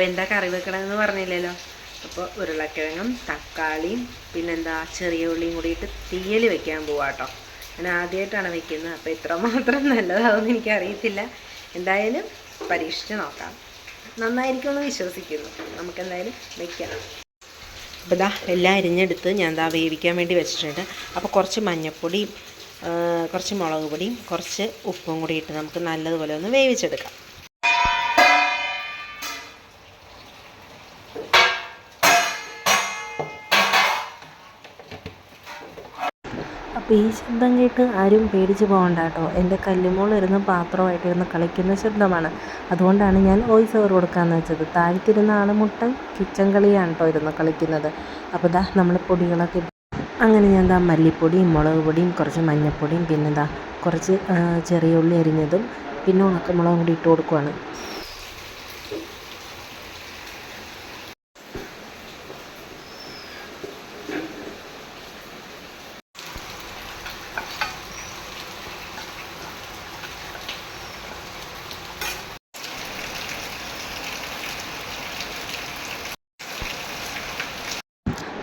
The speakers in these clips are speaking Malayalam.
അപ്പോൾ എന്താ കറി വെക്കണമെന്ന് പറഞ്ഞില്ലല്ലോ. അപ്പോൾ ഉരുളക്കിഴങ്ങും തക്കാളിയും പിന്നെന്താ ചെറിയ ഉള്ളിയും കൂടിയിട്ട് തീയൽ വെക്കാൻ പോവാട്ടോ. ഞാൻ ആദ്യമായിട്ടാണ് വെക്കുന്നത്. അപ്പോൾ ഇത്രമാത്രം നല്ലതാവുമെന്ന് എനിക്കറിയത്തില്ല. എന്തായാലും പരീക്ഷിച്ച് നോക്കാം. നന്നായിരിക്കുമെന്ന് വിശ്വസിക്കുന്നു. നമുക്കെന്തായാലും വെക്കാം. അപ്പോൾ ഇതാ എല്ലാം അരിഞ്ഞെടുത്ത് ഞാൻ ദാ വേവിക്കാൻ വേണ്ടി വെച്ചിട്ടുണ്ട്. അപ്പോൾ കുറച്ച് മഞ്ഞൾപ്പൊടിയും കുറച്ച് മുളക് പൊടിയും കുറച്ച് ഉപ്പും കൂടി ഇട്ട് നമുക്ക് നല്ലതുപോലെ ഒന്ന് വേവിച്ചെടുക്കാം. അപ്പോൾ ഈ ശബ്ദം കേട്ട് ആരും പേടിച്ച് പോകണ്ട കേട്ടോ. എൻ്റെ കല്ലുമോളിരുന്ന് പാത്രമായിട്ടിരുന്ന് കളിക്കുന്ന ശബ്ദമാണ്. അതുകൊണ്ടാണ് ഞാൻ വോയിസ് ഓവർ കൊടുക്കാമെന്ന് വെച്ചത്. താഴ്ത്തിരുന്ന ആളുമുട്ടൻ കിച്ചൻ കളിയാണ് കേട്ടോ ഇരുന്ന് കളിക്കുന്നത്. അപ്പോൾ ഇതാ നമ്മൾ പൊടികളൊക്കെ അങ്ങനെ ഞാൻ ദാ മല്ലിപ്പൊടിയും മുളക് പൊടിയും കുറച്ച് മഞ്ഞൾപ്പൊടിയും പിന്നെ ദാ കുറച്ച് ചെറിയ ഉള്ളി അരിഞ്ഞതും പിന്നെ ഉണക്കമുളകും കൂടി ഇട്ട് കൊടുക്കുവാണ്.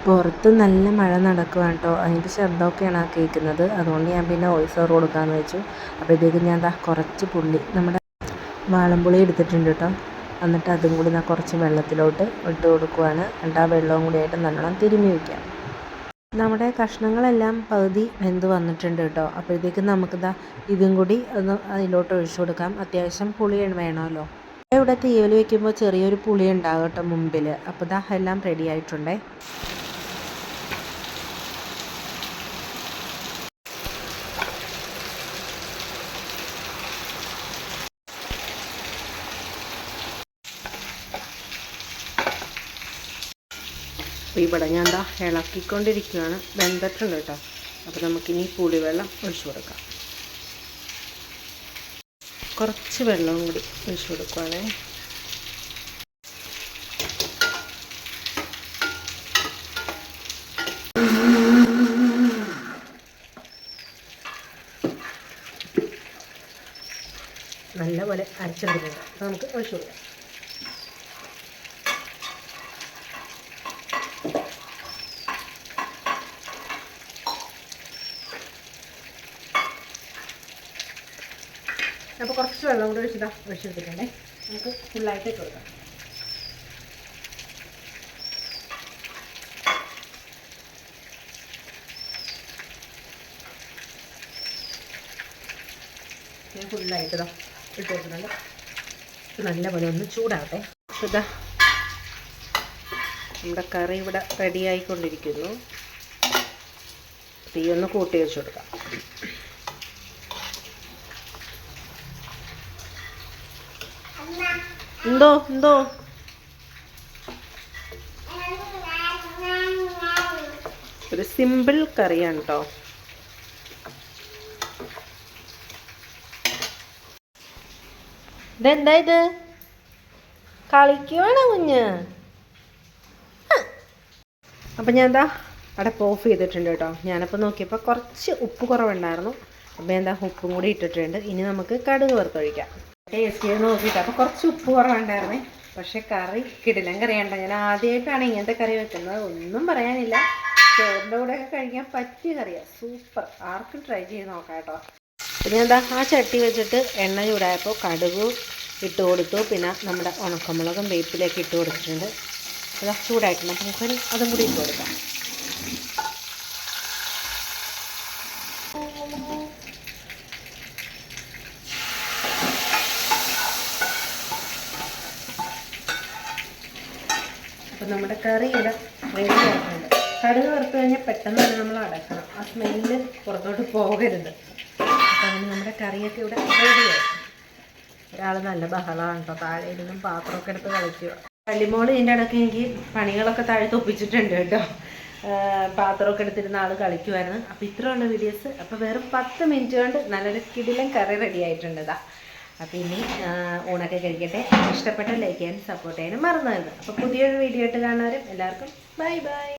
പുറത്ത് നല്ല മഴ നടക്കുകയാണ് കേട്ടോ. അതിൻ്റെ ശബ്ദമൊക്കെയാണ് കേൾക്കുന്നത്. അതുകൊണ്ട് ഞാൻ പിന്നെ വോയിസ് ഓവർ കൊടുക്കാമെന്ന് വെച്ചു. അപ്പോഴത്തേക്കും ഞാൻ ദാ കുറച്ച് പുളി നമ്മുടെ വാളംപുളി എടുത്തിട്ടുണ്ട് കേട്ടോ. എന്നിട്ട് അതും കൂടി ഞാൻ കുറച്ച് വെള്ളത്തിലോട്ട് ഇട്ട് കൊടുക്കുവാണ്. എന്നിട്ട് ആ വെള്ളവും കൂടി ആയിട്ട് നല്ലോണം തിരുമ്മി വയ്ക്കാം. നമ്മുടെ കഷ്ണങ്ങളെല്ലാം പകുതി വെന്ത് വന്നിട്ടുണ്ട് കേട്ടോ. അപ്പോഴത്തേക്കും നമുക്കിതാ ഇതും കൂടി ഒന്ന് അതിലോട്ട് ഒഴിച്ചു കൊടുക്കാം. അത്യാവശ്യം പുളി വേണമല്ലോ. ഇവിടെ തീയൽ വയ്ക്കുമ്പോൾ ചെറിയൊരു പുളി ഉണ്ടാകും കേട്ടോ മുമ്പിൽ. അപ്പോൾ ഇതാ എല്ലാം റെഡി ആയിട്ടുണ്ടേ. അപ്പോൾ ഇവിടെ ഞാൻ എന്താ ഇളക്കിക്കൊണ്ടിരിക്കുകയാണ്. വെന്തിട്ടുണ്ട് കേട്ടോ. അപ്പോൾ നമുക്കിനി പുളിവെള്ളം ഒഴിച്ചു കൊടുക്കാം. കുറച്ച് വെള്ളവും കൂടി ഒഴിച്ചു കൊടുക്കുവാണേ. നല്ലപോലെ അരച്ചെടുക്കുന്നുണ്ട്. അപ്പോൾ നമുക്ക് ഒഴിച്ചു കൊടുക്കാം. അപ്പോൾ കുറച്ച് വെള്ളം കൂടി ഒഴിച്ചെടുത്തിട്ടുണ്ടേ. നമുക്ക് ഫുള്ളായിട്ട് ഇട്ട് കൊടുക്കാം. ഞാൻ ഫുള്ളായിട്ട് ഇട്ട് കൊടുക്കുന്നുണ്ട്. നല്ലപോലെ ഒന്ന് ചൂടാവട്ടെ. ഇതാ നമ്മുടെ കറി ഇവിടെ റെഡി ആയിക്കൊണ്ടിരിക്കുന്നു. തീ ഒന്ന് കൂട്ടി വെച്ച് കൊടുക്കാം. എന്തോ ഒരു സിമ്പിൾ കറിയാണ് കേട്ടോ. ഇതെന്താ ഇത് കളിക്കുവാണോ കുഞ്ഞ്? അപ്പം ഞാൻ എന്താ അടപ്പ് ഓഫ് ചെയ്തിട്ടുണ്ട് കേട്ടോ. ഞാനപ്പോൾ നോക്കിയപ്പോൾ കുറച്ച് ഉപ്പ് കുറവുണ്ടായിരുന്നു. അപ്പോൾ എന്താ ഉപ്പും കൂടി ഇട്ടിട്ടുണ്ട്. ഇനി നമുക്ക് കടുക് വറുത്തൊഴിക്കാം. ടേസ്റ്റ് ചെയ്ത് നോക്കിയിട്ട് അപ്പോൾ കുറച്ച് ഉപ്പ് കുറവുണ്ടായിരുന്നേ. പക്ഷേ കറി കിടിലൻ കറിയുണ്ട്. ഞാൻ ആദ്യമായിട്ടാണ് ഇങ്ങനത്തെ കറി വെക്കുന്നത്. ഒന്നും പറയാനില്ല. ചോറിൻ്റെ കൂടെയൊക്കെ കഴിക്കാൻ പറ്റിയ കറിയാണ്. സൂപ്പർ. ആർക്കും ട്രൈ ചെയ്ത് നോക്കാം കേട്ടോ. പിന്നെ എന്താ ആ ചട്ടി വെച്ചിട്ട് എണ്ണ ചൂടായപ്പോൾ കടുക് ഇട്ട് കൊടുത്തു. പിന്നെ നമ്മുടെ ഉണക്കമുളകും വേപ്പിലൊക്കെ ഇട്ട് കൊടുത്തിട്ടുണ്ട്. അത് ചൂടായിട്ടുണ്ട്. അപ്പം നമുക്ക് അതും കൂടി ഇട്ട് കൊടുക്കാം. അപ്പം നമ്മുടെ കറി ഇവിടെ റെഡി ആയിട്ടുണ്ട്. കടുക് വറുത്ത് കഴിഞ്ഞാൽ പെട്ടെന്ന് തന്നെ നമ്മൾ അടക്കണം. ആ സ്മെല്ല് പുറത്തോട്ട് പോകരുത്. അപ്പം അങ്ങനെ നമ്മുടെ കറിയൊക്കെ ഇവിടെ റെഡിയായി. ഒരാൾ നല്ല ബഹളമാണ് കേട്ടോ. താഴെ ഇരുന്നും പാത്രമൊക്കെ എടുത്ത് കളിക്കുക. കല്ലിമോള് ഇതിൻ്റെ ഇടയ്ക്ക് എനിക്ക് പണികളൊക്കെ താഴെ തൊപ്പിച്ചിട്ടുണ്ട് കേട്ടോ. പാത്രമൊക്കെ എടുത്തിരുന്ന ആൾ കളിക്കുമായിരുന്നു. അപ്പോൾ ഇത്രയുള്ള വീഡിയോസ്. അപ്പോൾ വെറും 10 മിനിറ്റ് കൊണ്ട് നല്ലൊരു കിടിലൻ കറി റെഡി ആയിട്ടുണ്ട്. അപ്പോൾ ഇനി ഊണൊക്കെ കഴിക്കട്ടെ. ഇഷ്ടപ്പെട്ട ലൈക്ക് ചെയ്യാനും സപ്പോർട്ട് ചെയ്യാനും മറന്നു വരുന്നത്. അപ്പോൾ പുതിയൊരു വീഡിയോ ആയിട്ട് കാണുന്നവരും എല്ലാവർക്കും ബൈ ബൈ.